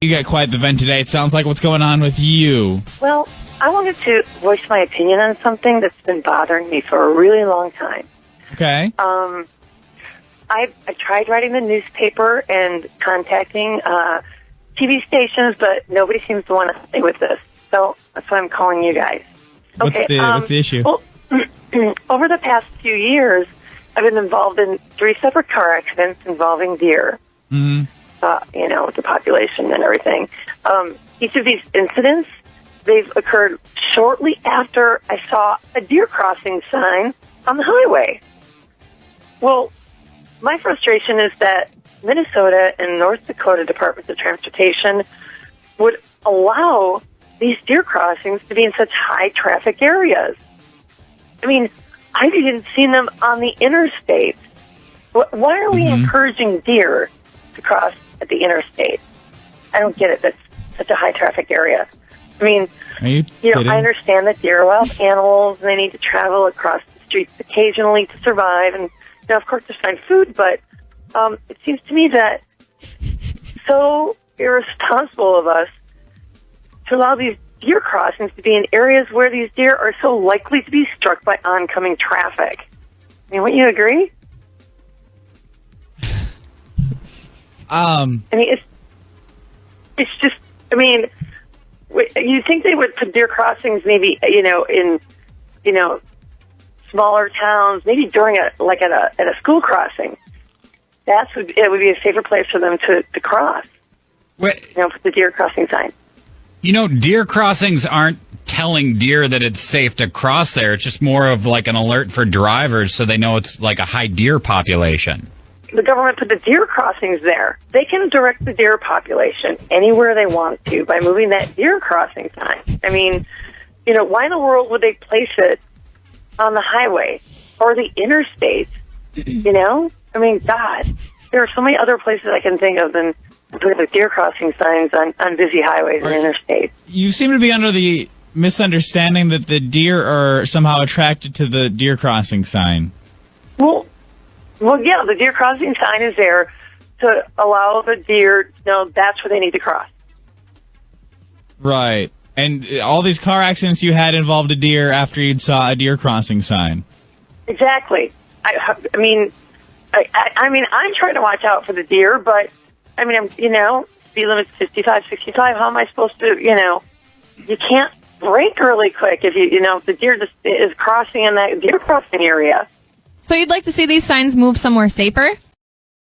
You got quite the vent today. It sounds like what's going on with you. Well, I wanted to voice my opinion on something that's been bothering me for a really long time. Okay. I tried writing the newspaper and contacting TV stations, but nobody seems to want to help me with this. So that's why I'm calling you guys. What's the issue? Well, over the past few years, I've been involved in 3 separate car accidents involving deer. Mm-hmm. The population and everything. Each of these incidents, they've occurred shortly after I saw a deer crossing sign on the highway. Well, my frustration is that Minnesota and North Dakota Departments of Transportation would allow these deer crossings to be in such high traffic areas. I mean, I've even seen them on the interstate. Why are we encouraging deer to cross at the interstate? I don't get it. That's such a high traffic area. I mean, I understand that deer are wild animals and they need to travel across the streets occasionally to survive and, of course, to find food, but it seems to me that so irresponsible of us to allow these deer crossings to be in areas where these deer are so likely to be struck by oncoming traffic. I mean, wouldn't you agree? I mean, it's just, I mean, you think they would put deer crossings maybe, in, smaller towns, maybe during at a school crossing. It would be a favorite place for them to cross. Put the deer crossing sign. Deer crossings aren't telling deer that it's safe to cross there. It's just more of like an alert for drivers so they know it's like a high deer population. The government put the deer crossings there. They can direct the deer population anywhere they want to by moving that deer crossing sign. I mean, why in the world would they place it on the highway or the interstate? I mean, God, there are so many other places I can think of than putting the deer crossing signs on busy highways and interstates. You seem to be under the misunderstanding that the deer are somehow attracted to the deer crossing sign. Well, yeah, the deer crossing sign is there to allow the deer to know that's where they need to cross. Right. And all these car accidents you had involved a deer after you'd saw a deer crossing sign. Exactly. I mean, I'm trying to watch out for the deer, but, speed limit's 55, 65. How am I supposed to, you can't brake really quick if if the deer just is crossing in that deer crossing area. So you'd like to see these signs move somewhere safer?